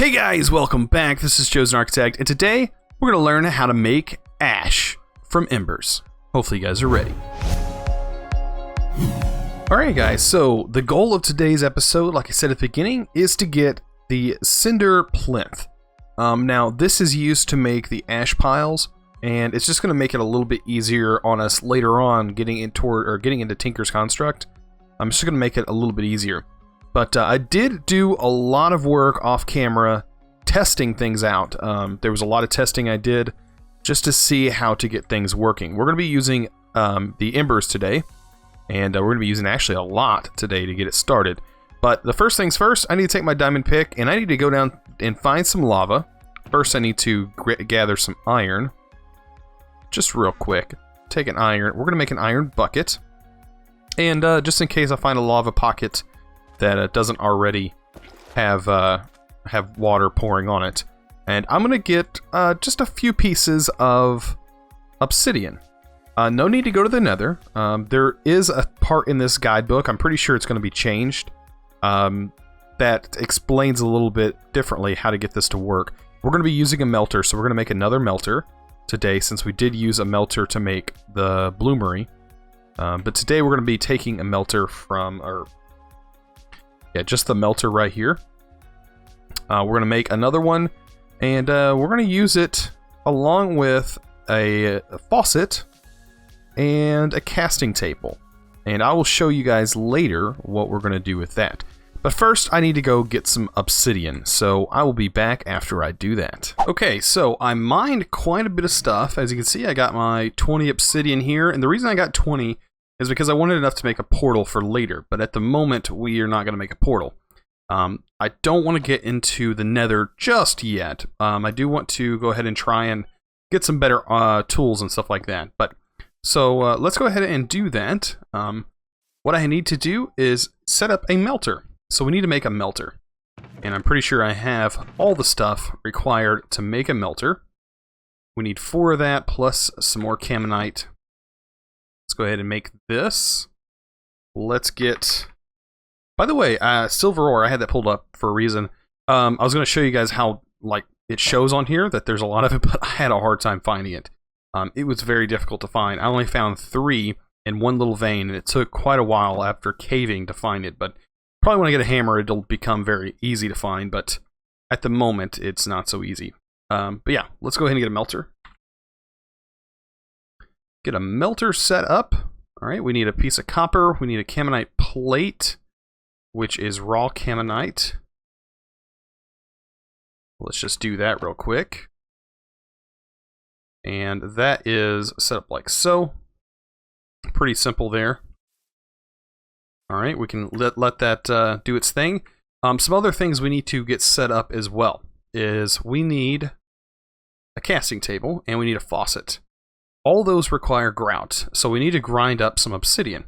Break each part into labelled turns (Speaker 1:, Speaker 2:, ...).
Speaker 1: Hey guys, welcome back. This is ChosenArchitect, and today we're going to learn how to make ash from embers. Hopefully you guys are ready. Alright guys, so the goal of today's episode, like I said at the beginning, is to get the cinder plinth. Now this is used to make the ash piles, and it's just going to make it a little bit easier on us later on getting into Tinker's Construct. I'm just going to make it a little bit easier. But I did do a lot of work off camera testing things out. There was a lot of testing I did just to see how to get things working. We're going to be using the embers today, and we're going to be using actually a lot today to get it started. But the first things first, I need to take my diamond pick and I need to go down and find some lava. First I need to gather some iron. Just real quick. Take an iron. We're going to make an iron bucket. And just in case I find a lava pocket that doesn't already have water pouring on it. And I'm going to get just a few pieces of obsidian. No need to go to the nether. There is a part in this guidebook, I'm pretty sure it's going to be changed, that explains a little bit differently how to get this to work. We're going to be using a melter, so we're going to make another melter today, since we did use a melter to make the bloomery. But today we're going to be taking a melter from just the melter right here. We're going to make another one, and we're going to use it along with a faucet and a casting table. And I will show you guys later what we're going to do with that. But first, I need to go get some obsidian, so I will be back after I do that. Okay, so I mined quite a bit of stuff. As you can see, I got my 20 obsidian here, and the reason I got 20 is because I wanted enough to make a portal for later, but at the moment we are not going to make a portal. I don't want to get into the nether just yet. I do want to go ahead and try and get some better tools and stuff like that. But so let's go ahead and do that. What I need to do is set up a melter. So we need to make a melter. And I'm pretty sure I have all the stuff required to make a melter. We need 4 of that plus some more caminite. Let's go ahead and make this. Let's get... By the way, silver ore, I had that pulled up for a reason. I was going to show you guys how it shows on here that there's a lot of it, but I had a hard time finding it. It was very difficult to find. I only found 3 in one little vein, and it took quite a while after caving to find it. But probably when I get a hammer, it'll become very easy to find, but at the moment, it's not so easy. But yeah, let's go ahead and get a melter. Get a melter set up. Alright, we need a piece of copper. We need a caminite plate, which is raw caminite. Let's just do that real quick. And that is set up like so. Pretty simple there. Alright, we can let that do its thing. Some other things we need to get set up as well is we need a casting table and we need a faucet. All those require grout, so we need to grind up some obsidian.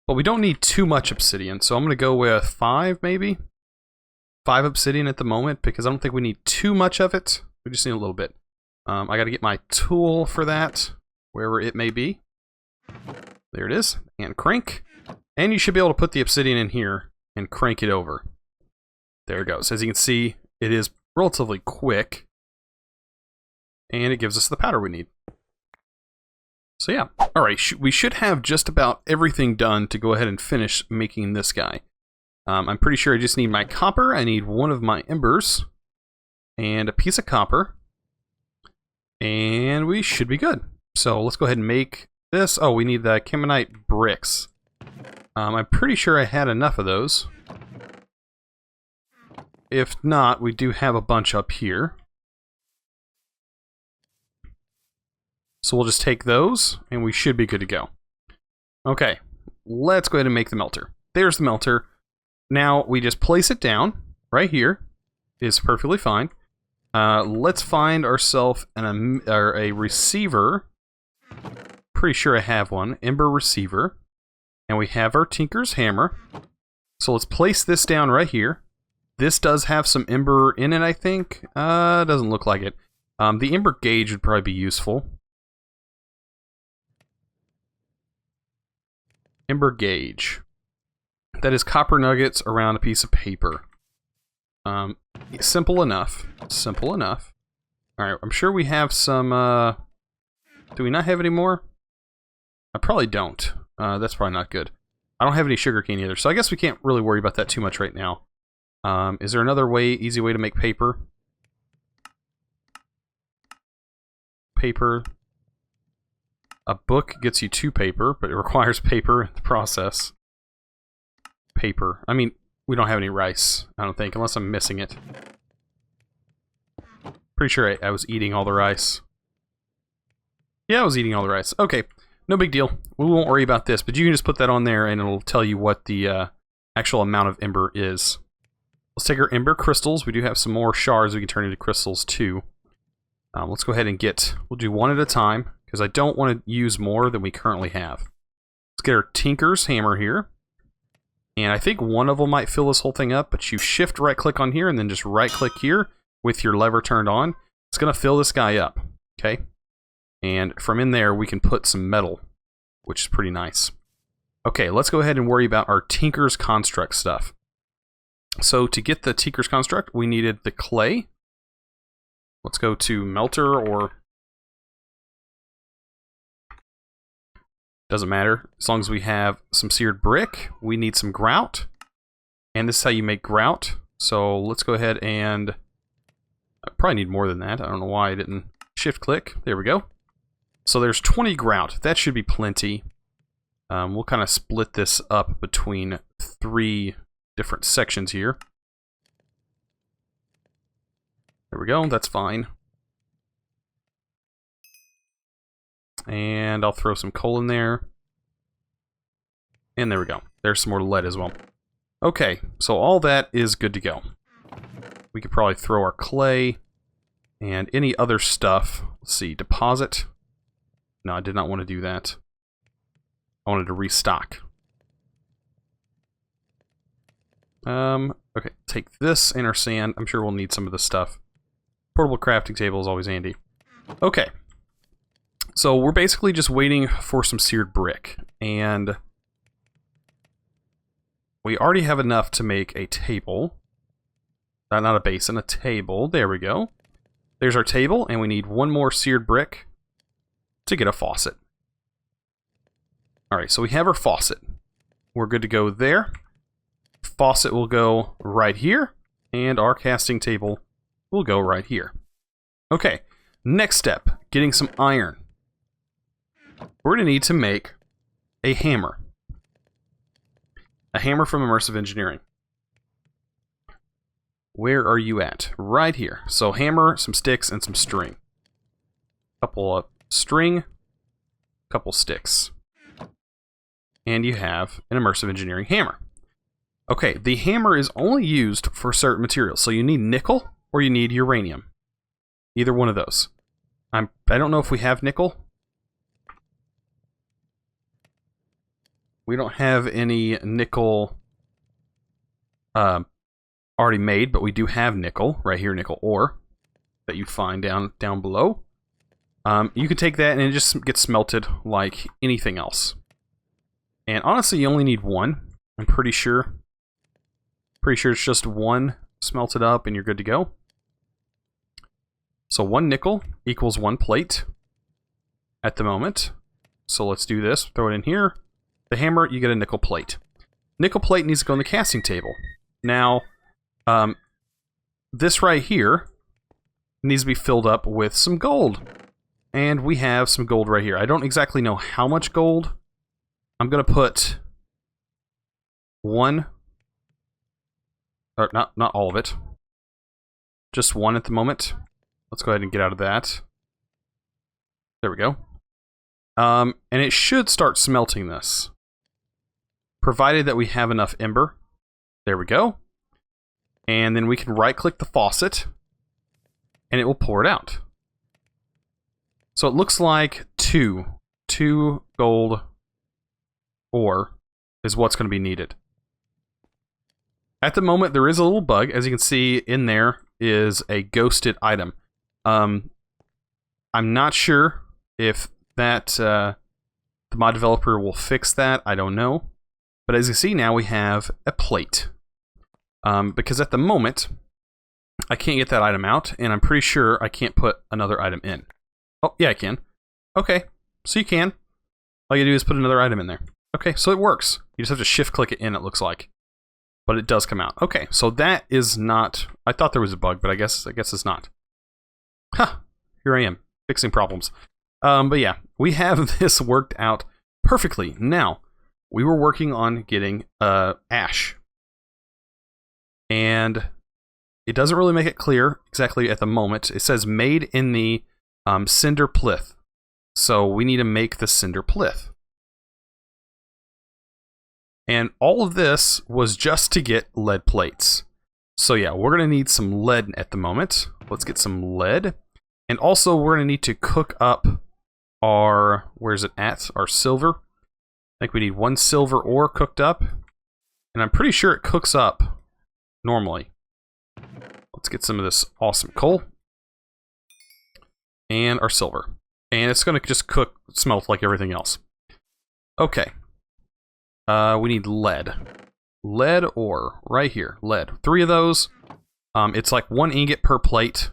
Speaker 1: But we don't need too much obsidian, so I'm going to go with 5 maybe. 5 obsidian at the moment, because I don't think we need too much of it. We just need a little bit. I got to get my tool for that, wherever it may be. There it is, and crank. And you should be able to put the obsidian in here and crank it over. There it goes. As you can see, it is relatively quick. And it gives us the powder we need. So yeah, alright, we should have just about everything done to go ahead and finish making this guy. I'm pretty sure I just need my copper, I need 1 of my embers, and a piece of copper, and we should be good. So let's go ahead and make this. Oh, we need the caminite bricks. I'm pretty sure I had enough of those. If not, we do have a bunch up here. So we'll just take those, and we should be good to go. Okay, let's go ahead and make the melter. There's the melter. Now we just place it down right here. It's perfectly fine. Let's find ourselves a receiver. Pretty sure I have one. Ember receiver. And we have our Tinker's hammer. So let's place this down right here. This does have some ember in it, I think. Doesn't look like it. The ember gauge would probably be useful. Ember gauge. That is copper nuggets around a piece of paper. Simple enough. Simple enough. Alright, I'm sure we have some, do we not have any more? I probably don't. That's probably not good. I don't have any sugarcane either, so I guess we can't really worry about that too much right now. Is there another way, easy way to make paper? Paper. A book gets you 2 paper, but it requires paper in the process. Paper. I mean, we don't have any rice, I don't think, unless I'm missing it. Pretty sure I was eating all the rice. Yeah, I was eating all the rice. Okay, no big deal. We won't worry about this, but you can just put that on there and it'll tell you what the actual amount of ember is. Let's take our ember crystals. We do have some more shards we can turn into crystals too. Let's go ahead and we'll do one at a time, because I don't want to use more than we currently have. Let's get our Tinker's hammer here. And I think one of them might fill this whole thing up, but you shift right click on here and then just right click here with your lever turned on. It's going to fill this guy up, okay? And from in there we can put some metal, which is pretty nice. Okay, let's go ahead and worry about our Tinker's Construct stuff. So to get the Tinker's Construct, we needed the clay. Let's go to melter, or doesn't matter. As long as we have some seared brick, we need some grout. And this is how you make grout. So let's go ahead and I probably need more than that. I don't know why I didn't shift click. There we go. So there's 20 grout. That should be plenty. We'll kind of split this up between 3 different sections here. There we go. That's fine. And I'll throw some coal in there. And there we go. There's some more lead as well. Okay, so all that is good to go. We could probably throw our clay and any other stuff. Let's see, deposit. No, I did not want to do that. I wanted to restock. Okay, take this inner sand. I'm sure we'll need some of this stuff. Portable crafting table is always handy. Okay. So we're basically just waiting for some seared brick, and we already have enough to make a table. Not a basin, a table. There we go. There's our table, and we need one more seared brick to get a faucet. Alright, so we have our faucet. We're good to go there. Faucet will go right here, and our casting table will go right here. Okay, next step, getting some iron. We're going to need to make a hammer. A hammer from Immersive Engineering. Where are you at? Right here. So hammer, some sticks, and some string. Couple of string, couple sticks. And you have an Immersive Engineering hammer. Okay, the hammer is only used for certain materials. So you need nickel or you need uranium. Either one of those. I don't know if we have nickel. We don't have any nickel already made, but we do have nickel right here, nickel ore that you find down below. You could take that and it just gets smelted like anything else. And honestly, you only need one. I'm pretty sure. Pretty sure it's just one smelted up and you're good to go. So 1 nickel equals 1 plate at the moment. So let's do this. Throw it in here. The hammer, you get a nickel plate. Nickel plate needs to go on the casting table. Now, this right here needs to be filled up with some gold. And we have some gold right here. I don't exactly know how much gold. I'm going to put 1. Or not all of it. Just 1 at the moment. Let's go ahead and get out of that. There we go. And it should start smelting this. Provided that we have enough ember. There we go. And then we can right-click the faucet. And it will pour it out. So it looks like 2 gold ore is what's going to be needed. At the moment, there is a little bug. As you can see, in there is a ghosted item. I'm not sure if that the mod developer will fix that. I don't know. But as you see now, we have a plate. Because at the moment, I can't get that item out, and I'm pretty sure I can't put another item in. Oh, yeah, I can. Okay, so you can. All you do is put another item in there. Okay, so it works. You just have to shift-click it in, it looks like. But it does come out. Okay, so that is not... I thought there was a bug, but I guess it's not. Huh, here I am, fixing problems. But yeah, we have this worked out perfectly. Now, we were working on getting ash. And it doesn't really make it clear exactly at the moment. It says made in the cinder plinth. So we need to make the cinder plinth. And all of this was just to get lead plates. So yeah, we're going to need some lead at the moment. Let's get some lead. And also we're going to need to cook up our, where's it at? Our silver. I think we need 1 silver ore cooked up. And I'm pretty sure it cooks up normally. Let's get some of this awesome coal. And our silver. And it's going to just smelt like everything else. Okay. We need lead. Lead ore, right here. Lead. 3 of those. It's like 1 ingot per plate.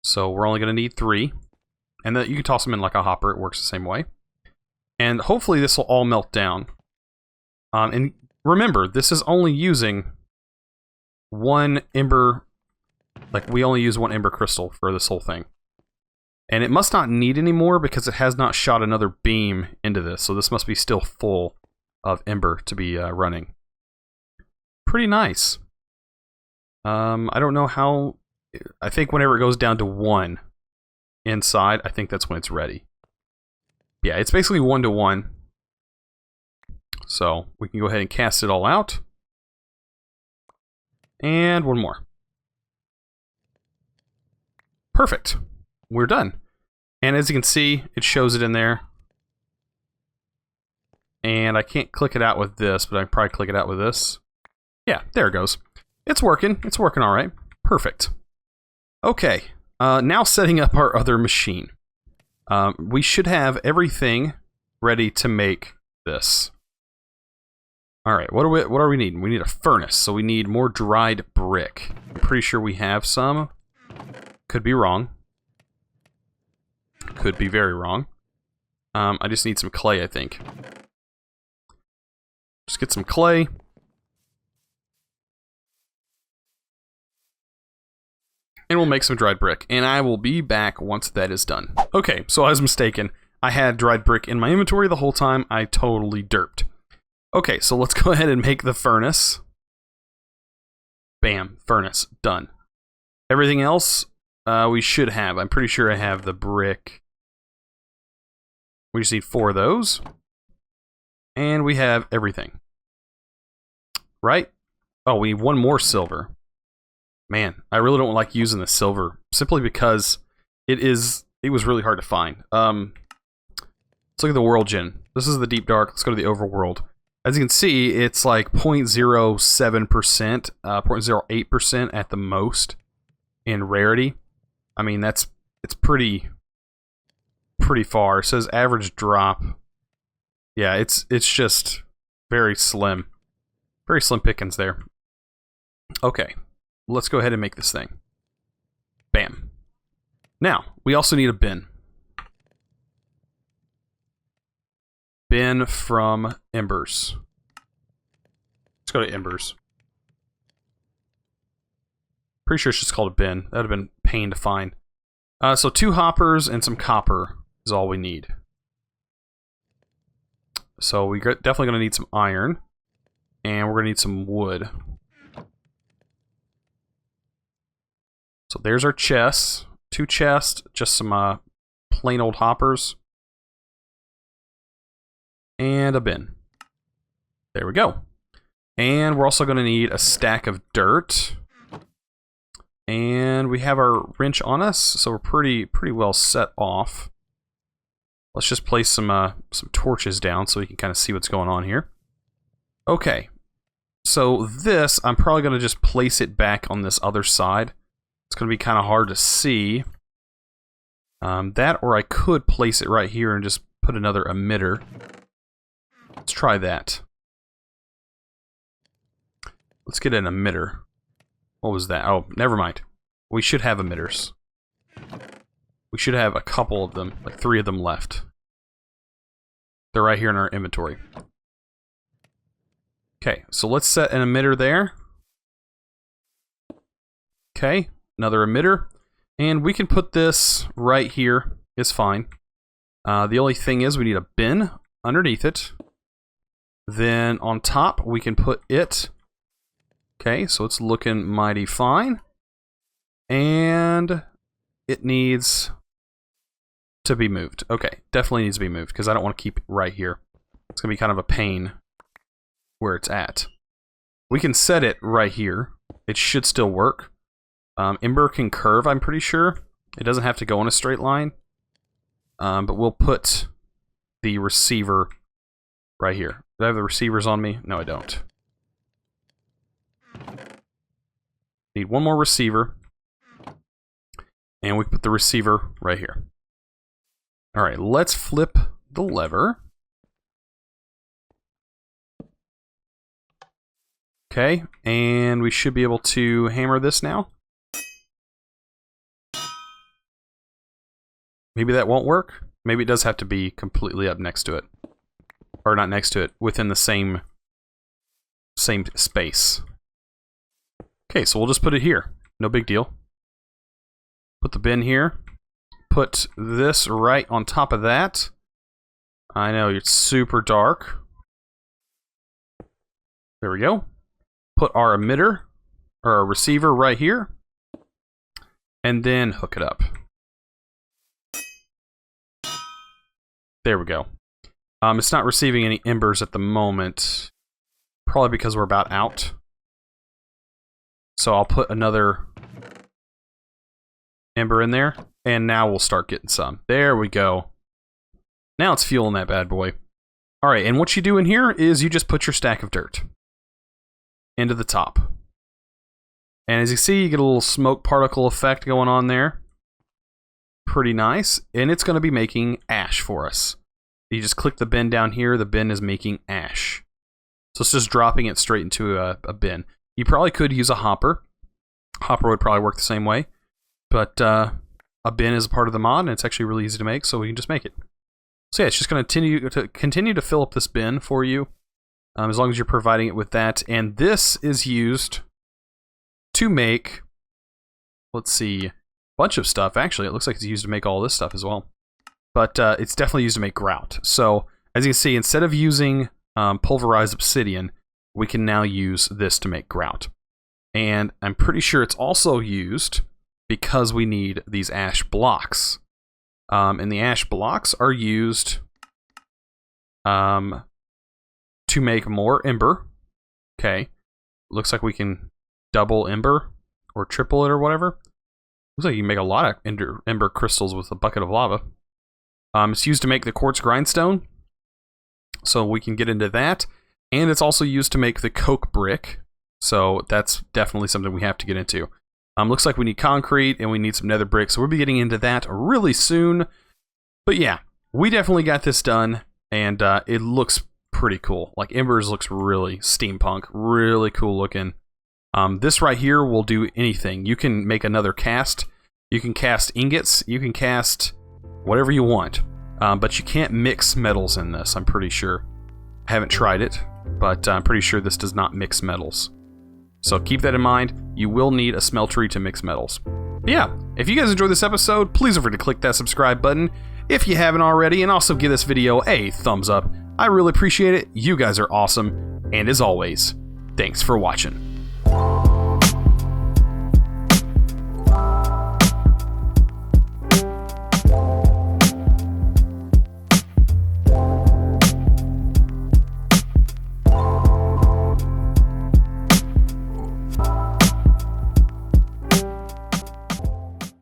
Speaker 1: So we're only going to need 3. And then you can toss them in like a hopper. It works the same way. And hopefully this will all melt down. And remember, this is only using 1 ember. Like, we only use 1 ember crystal for this whole thing. And it must not need any more because it has not shot another beam into this. So this must be still full of ember to be running. Pretty nice. I don't know how... I think whenever it goes down to 1 inside, I think that's when it's ready. Yeah, it's basically 1 to 1. So we can go ahead and cast it all out. And 1 more. Perfect. We're done. And as you can see, it shows it in there. And I can't click it out with this, but I can probably click it out with this. Yeah, there it goes. It's working. It's working all right. Perfect. Okay. Now setting up our other machine. We should have everything ready to make this. All right. What are we needing? We need a furnace, so we need more dried brick. I'm pretty sure we have some. Could be wrong. Could be very wrong. I just need some clay, I think. Just get some clay. And we'll make some dried brick. And I will be back once that is done. Okay, so I was mistaken. I had dried brick in my inventory the whole time. I totally derped. Okay, so let's go ahead and make the furnace. Bam, furnace, done. Everything else we should have. I'm pretty sure I have the brick. We just need 4 of those. And we have everything. Right? Oh, we need 1 more silver. Man, I really don't like using the silver. Simply because it was really hard to find. Let's look at the world gen. This is the deep dark. Let's go to the overworld. As you can see, it's like 0.07%, 0.08% at the most in rarity. I mean, it's pretty far. It says average drop. Yeah, it's just very slim. Very slim pickings there. Okay, let's go ahead and make this thing. Bam. Now, we also need a bin. Bin from Embers. Let's go to Embers. Pretty sure it's just called a bin. That would have been a pain to find. So 2 hoppers and some copper is all we need. So we're definitely going to need some iron. And we're going to need some wood. So there's our chests. 2 chests, just some plain old hoppers. And a bin. There we go. And we're also going to need a stack of dirt. And we have our wrench on us, so we're pretty well set off. Let's just place some torches down so we can kind of see what's going on here. Okay. So this, I'm probably going to just place it back on this other side. It's going to be kind of hard to see. That, or I could place it right here and just put another emitter. Let's try that. Let's get an emitter. What was that? Oh, never mind. We should have emitters. We should have a couple of them, like 3 of them left. They're right here in our inventory. Okay, so let's set an emitter there. Okay, another emitter. And we can put this right here. It's fine. The only thing is we need a bin underneath it. Then on top we can put it. Okay, so it's looking mighty fine. And it needs to be moved. Okay, definitely needs to be moved because I don't want to keep it right here. It's going to be kind of a pain where it's at. We can set it right here. It should still work. Ember can curve, I'm pretty sure. It doesn't have to go in a straight line. But we'll put the receiver right here. Do I have the receivers on me? No, I don't. Need one more receiver. And we put the receiver right here. Alright, let's flip the lever. Okay, and we should be able to hammer this now. Maybe that won't work. Maybe it does have to be completely up next to it. Or not next to it, within the same space. Okay, so we'll just put it here. No big deal. Put the bin here. Put this right on top of that. I know, it's super dark. There we go. Put our emitter, or our receiver right here. And then hook it up. There we go. It's not receiving any embers at the moment. Probably because we're about out. So I'll put another ember in there. And now we'll start getting some. There we go. Now it's fueling that bad boy. Alright, and what you do in here is you just put your stack of dirt into the top. And as you see, you get a little smoke particle effect going on there. Pretty nice. And it's going to be making ash for us. You just click the bin down here, the bin is making ash. So it's just dropping it straight into a bin. You probably could use a hopper. Hopper would probably work the same way. But a bin is a part of the mod, and it's actually really easy to make, so we can just make it. So yeah, it's just going to continue to fill up this bin for you, as long as you're providing it with that. And this is used to make, let's see, a bunch of stuff. Actually, it looks like it's used to make all this stuff as well. But it's definitely used to make grout. So as you can see, instead of using pulverized obsidian, we can now use this to make grout. And I'm pretty sure it's also used because we need these ash blocks. And the ash blocks are used to make more ember. Okay. Looks like we can double ember or triple it or whatever. Looks like you can make a lot of ember crystals with a bucket of lava. It's used to make the quartz grindstone. So we can get into that. And it's also used to make the coke brick. So that's definitely something we have to get into. Looks like we need concrete and we need some nether bricks. So we'll be getting into that really soon. But yeah, we definitely got this done. And it looks pretty cool. Like Embers looks really steampunk. Really cool looking. This right here will do anything. You can make another cast. You can cast ingots. You can cast whatever you want. But you can't mix metals in this, I'm pretty sure. I haven't tried it, but I'm pretty sure this does not mix metals. So keep that in mind. You will need a smeltery to mix metals. But yeah, if you guys enjoyed this episode, please don't forget to click that subscribe button if you haven't already, and also give this video a thumbs up. I really appreciate it. You guys are awesome. And as always, thanks for watching.